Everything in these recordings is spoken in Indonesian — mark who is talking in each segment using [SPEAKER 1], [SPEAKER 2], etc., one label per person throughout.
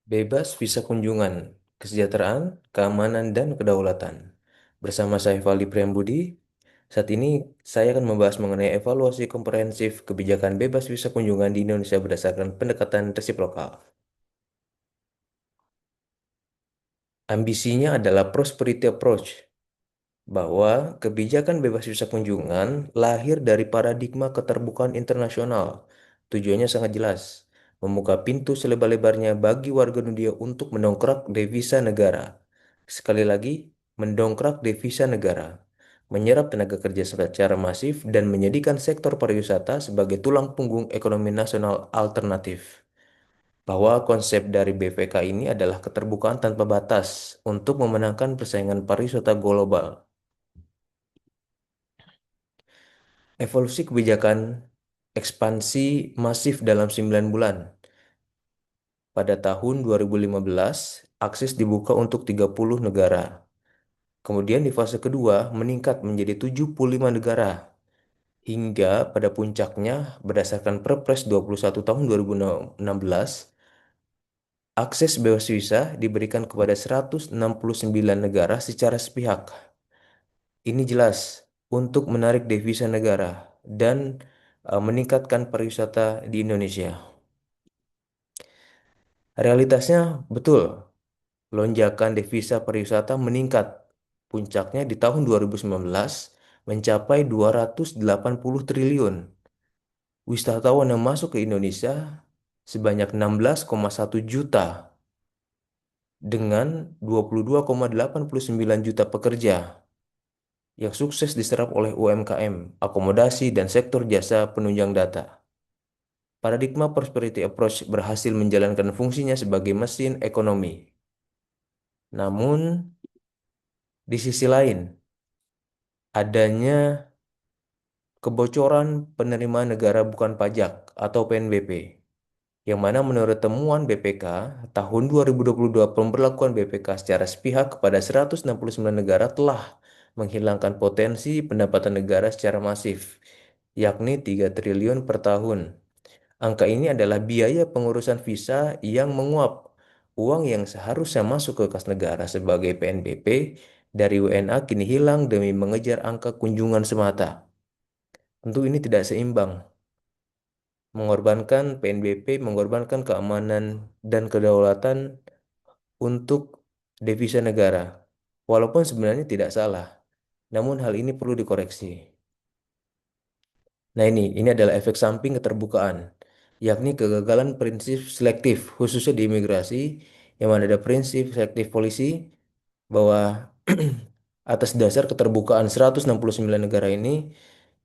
[SPEAKER 1] Bebas visa kunjungan, kesejahteraan, keamanan, dan kedaulatan. Bersama saya Valdi Priambudi, saat ini saya akan membahas mengenai evaluasi komprehensif kebijakan bebas visa kunjungan di Indonesia berdasarkan pendekatan resiprokal. Ambisinya adalah prosperity approach, bahwa kebijakan bebas visa kunjungan lahir dari paradigma keterbukaan internasional. Tujuannya sangat jelas, membuka pintu selebar-lebarnya bagi warga dunia untuk mendongkrak devisa negara. Sekali lagi, mendongkrak devisa negara, menyerap tenaga kerja secara masif dan menjadikan sektor pariwisata sebagai tulang punggung ekonomi nasional alternatif. Bahwa konsep dari BVK ini adalah keterbukaan tanpa batas untuk memenangkan persaingan pariwisata global. Evolusi kebijakan ekspansi masif dalam 9 bulan. Pada tahun 2015, akses dibuka untuk 30 negara. Kemudian di fase kedua meningkat menjadi 75 negara. Hingga pada puncaknya berdasarkan Perpres 21 tahun 2016, akses bebas visa diberikan kepada 169 negara secara sepihak. Ini jelas untuk menarik devisa negara dan meningkatkan pariwisata di Indonesia. Realitasnya betul, lonjakan devisa pariwisata meningkat. Puncaknya di tahun 2019 mencapai 280 triliun. Wisatawan yang masuk ke Indonesia sebanyak 16,1 juta dengan 22,89 juta pekerja yang sukses diserap oleh UMKM, akomodasi, dan sektor jasa penunjang data. Paradigma prosperity approach berhasil menjalankan fungsinya sebagai mesin ekonomi. Namun, di sisi lain, adanya kebocoran penerimaan negara bukan pajak atau PNBP, yang mana menurut temuan BPK, tahun 2022 pemberlakuan BPK secara sepihak kepada 169 negara telah menghilangkan potensi pendapatan negara secara masif, yakni 3 triliun per tahun. Angka ini adalah biaya pengurusan visa yang menguap. Uang yang seharusnya masuk ke kas negara sebagai PNBP dari WNA kini hilang demi mengejar angka kunjungan semata. Tentu ini tidak seimbang. Mengorbankan PNBP, mengorbankan keamanan dan kedaulatan untuk devisa negara. Walaupun sebenarnya tidak salah, namun hal ini perlu dikoreksi. Nah ini adalah efek samping keterbukaan, yakni kegagalan prinsip selektif, khususnya di imigrasi, yang mana ada prinsip selektif polisi bahwa atas dasar keterbukaan 169 negara ini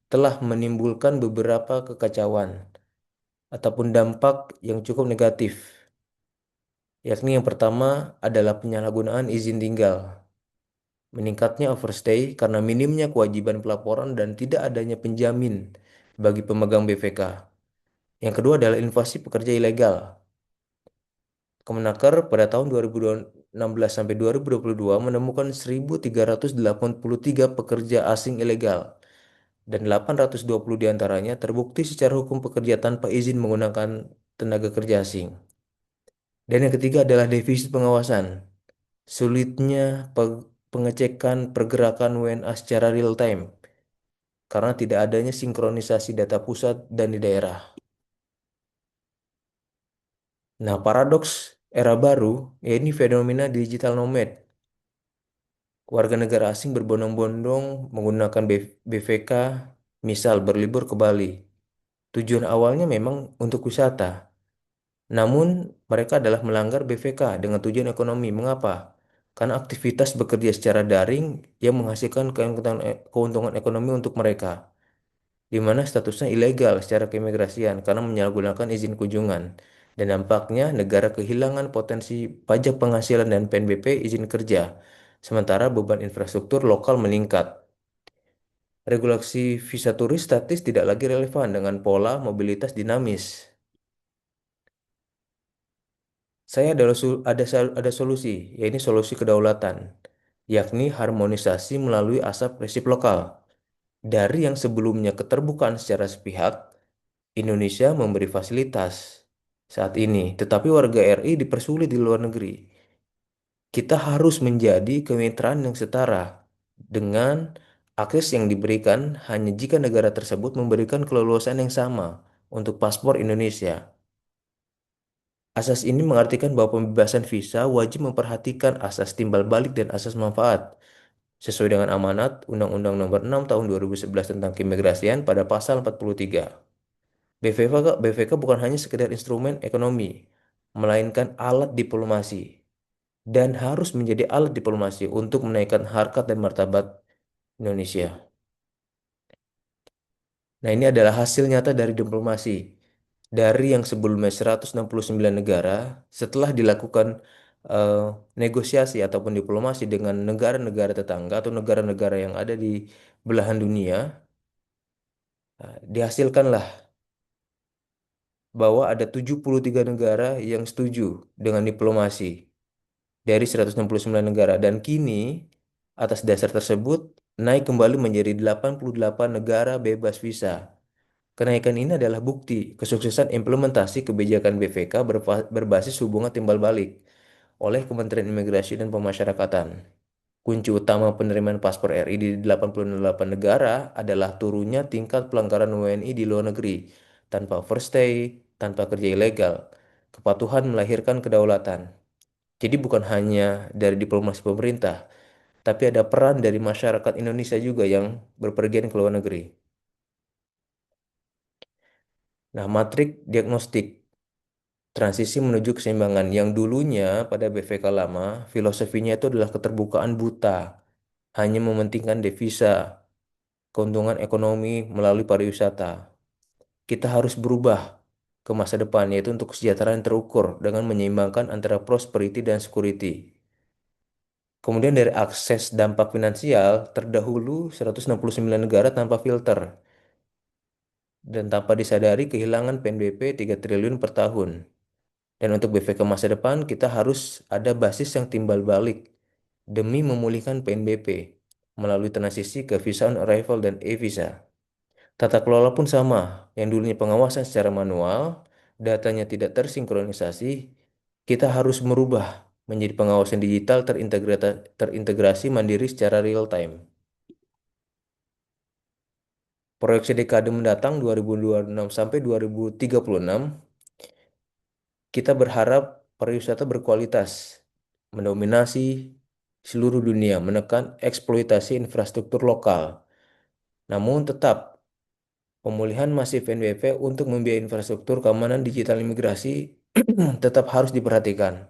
[SPEAKER 1] telah menimbulkan beberapa kekacauan ataupun dampak yang cukup negatif, yakni yang pertama adalah penyalahgunaan izin tinggal, meningkatnya overstay karena minimnya kewajiban pelaporan dan tidak adanya penjamin bagi pemegang BVK. Yang kedua adalah invasi pekerja ilegal. Kemenaker pada tahun 2016 sampai 2022 menemukan 1.383 pekerja asing ilegal dan 820 diantaranya terbukti secara hukum pekerja tanpa izin menggunakan tenaga kerja asing. Dan yang ketiga adalah defisit pengawasan. Sulitnya pengecekan pergerakan WNA secara real time karena tidak adanya sinkronisasi data pusat dan di daerah. Nah, paradoks era baru, yaitu fenomena digital nomad. Warga negara asing berbondong-bondong menggunakan BVK, misal berlibur ke Bali. Tujuan awalnya memang untuk wisata, namun mereka adalah melanggar BVK dengan tujuan ekonomi. Mengapa? Karena aktivitas bekerja secara daring yang menghasilkan keuntungan ekonomi untuk mereka, di mana statusnya ilegal secara keimigrasian karena menyalahgunakan izin kunjungan. Dan dampaknya negara kehilangan potensi pajak penghasilan dan PNBP izin kerja, sementara beban infrastruktur lokal meningkat. Regulasi visa turis statis tidak lagi relevan dengan pola mobilitas dinamis. Saya ada solusi, yaitu solusi kedaulatan, yakni harmonisasi melalui asas prinsip lokal. Dari yang sebelumnya keterbukaan secara sepihak, Indonesia memberi fasilitas saat ini. Tetapi warga RI dipersulit di luar negeri. Kita harus menjadi kemitraan yang setara dengan akses yang diberikan hanya jika negara tersebut memberikan keleluasan yang sama untuk paspor Indonesia. Asas ini mengartikan bahwa pembebasan visa wajib memperhatikan asas timbal balik dan asas manfaat sesuai dengan amanat Undang-Undang Nomor 6 Tahun 2011 tentang Keimigrasian pada pasal 43. BVK bukan hanya sekedar instrumen ekonomi, melainkan alat diplomasi dan harus menjadi alat diplomasi untuk menaikkan harkat dan martabat Indonesia. Nah, ini adalah hasil nyata dari diplomasi. Dari yang sebelumnya 169 negara, setelah dilakukan eh, negosiasi ataupun diplomasi dengan negara-negara tetangga atau negara-negara yang ada di belahan dunia, dihasilkanlah bahwa ada 73 negara yang setuju dengan diplomasi dari 169 negara. Dan kini, atas dasar tersebut, naik kembali menjadi 88 negara bebas visa. Kenaikan ini adalah bukti kesuksesan implementasi kebijakan BVK berbasis hubungan timbal balik oleh Kementerian Imigrasi dan Pemasyarakatan. Kunci utama penerimaan paspor RI di 88 negara adalah turunnya tingkat pelanggaran WNI di luar negeri tanpa overstay, tanpa kerja ilegal. Kepatuhan melahirkan kedaulatan. Jadi bukan hanya dari diplomasi pemerintah, tapi ada peran dari masyarakat Indonesia juga yang berpergian ke luar negeri. Nah, matrik diagnostik transisi menuju keseimbangan yang dulunya pada BVK lama, filosofinya itu adalah keterbukaan buta, hanya mementingkan devisa, keuntungan ekonomi melalui pariwisata. Kita harus berubah ke masa depan, yaitu untuk kesejahteraan yang terukur dengan menyeimbangkan antara prosperity dan security. Kemudian dari akses dampak finansial, terdahulu 169 negara tanpa filter dan tanpa disadari kehilangan PNBP 3 triliun per tahun. Dan untuk BVK masa depan, kita harus ada basis yang timbal balik demi memulihkan PNBP melalui transisi ke Visa on Arrival dan e-Visa. Tata kelola pun sama, yang dulunya pengawasan secara manual, datanya tidak tersinkronisasi, kita harus merubah menjadi pengawasan digital terintegrasi mandiri secara real time. Proyeksi dekade mendatang 2026 sampai 2036, kita berharap pariwisata berkualitas, mendominasi seluruh dunia, menekan eksploitasi infrastruktur lokal. Namun tetap pemulihan masif NBP untuk membiayai infrastruktur keamanan digital imigrasi tetap harus diperhatikan.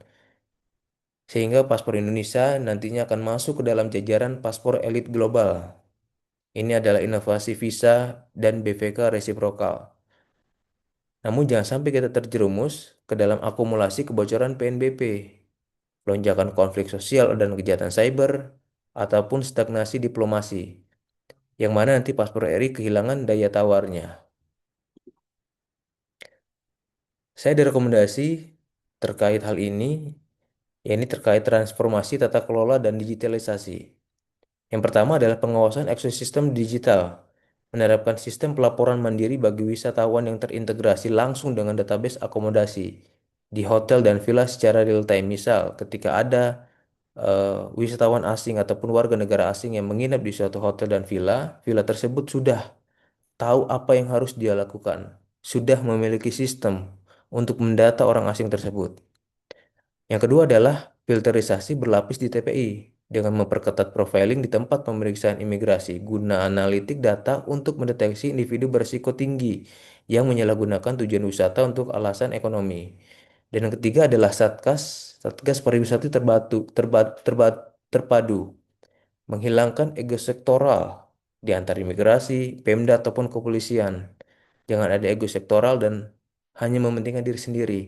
[SPEAKER 1] Sehingga paspor Indonesia nantinya akan masuk ke dalam jajaran paspor elit global. Ini adalah inovasi visa dan BVK resiprokal. Namun jangan sampai kita terjerumus ke dalam akumulasi kebocoran PNBP, lonjakan konflik sosial dan kejahatan cyber, ataupun stagnasi diplomasi, yang mana nanti paspor RI kehilangan daya tawarnya. Saya ada rekomendasi terkait hal ini, yakni terkait transformasi tata kelola dan digitalisasi. Yang pertama adalah pengawasan ekosistem digital, menerapkan sistem pelaporan mandiri bagi wisatawan yang terintegrasi langsung dengan database akomodasi di hotel dan villa secara real time. Misal, ketika ada wisatawan asing ataupun warga negara asing yang menginap di suatu hotel dan villa, villa tersebut sudah tahu apa yang harus dia lakukan, sudah memiliki sistem untuk mendata orang asing tersebut. Yang kedua adalah filterisasi berlapis di TPI dengan memperketat profiling di tempat pemeriksaan imigrasi guna analitik data untuk mendeteksi individu berisiko tinggi yang menyalahgunakan tujuan wisata untuk alasan ekonomi. Dan yang ketiga adalah Satgas pariwisata terpadu, menghilangkan ego sektoral di antara imigrasi, Pemda ataupun kepolisian. Jangan ada ego sektoral dan hanya mementingkan diri sendiri.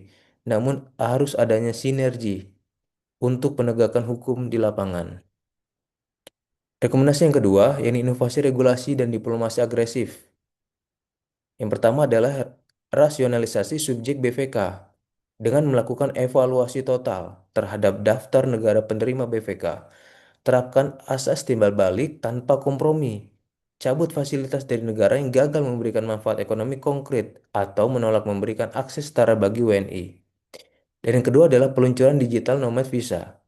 [SPEAKER 1] Namun harus adanya sinergi untuk penegakan hukum di lapangan. Rekomendasi yang kedua, yakni inovasi regulasi dan diplomasi agresif. Yang pertama adalah rasionalisasi subjek BVK dengan melakukan evaluasi total terhadap daftar negara penerima BVK. Terapkan asas timbal balik tanpa kompromi. cabut fasilitas dari negara yang gagal memberikan manfaat ekonomi konkret atau menolak memberikan akses setara bagi WNI. Dan yang kedua adalah peluncuran digital nomad visa.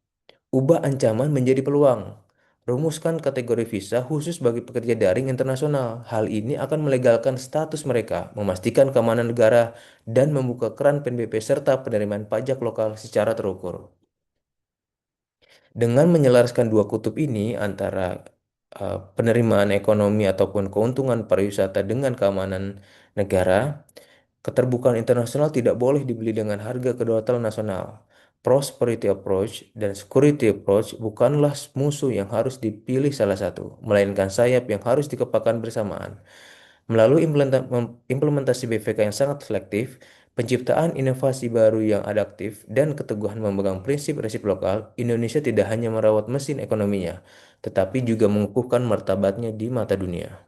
[SPEAKER 1] Ubah ancaman menjadi peluang. Rumuskan kategori visa khusus bagi pekerja daring internasional. Hal ini akan melegalkan status mereka, memastikan keamanan negara, dan membuka keran PNBP serta penerimaan pajak lokal secara terukur. Dengan menyelaraskan dua kutub ini antara penerimaan ekonomi ataupun keuntungan pariwisata dengan keamanan negara, keterbukaan internasional tidak boleh dibeli dengan harga kedaulatan nasional. Prosperity approach dan security approach bukanlah musuh yang harus dipilih salah satu, melainkan sayap yang harus dikepakkan bersamaan. Melalui implementasi BVK yang sangat selektif, penciptaan inovasi baru yang adaptif, dan keteguhan memegang prinsip resiprokal, Indonesia tidak hanya merawat mesin ekonominya, tetapi juga mengukuhkan martabatnya di mata dunia.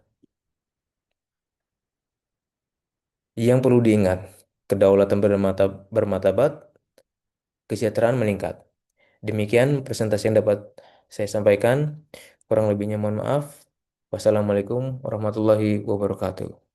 [SPEAKER 1] Yang perlu diingat, kedaulatan bermartabat, kesejahteraan meningkat. Demikian presentasi yang dapat saya sampaikan. Kurang lebihnya mohon maaf. Wassalamualaikum warahmatullahi wabarakatuh.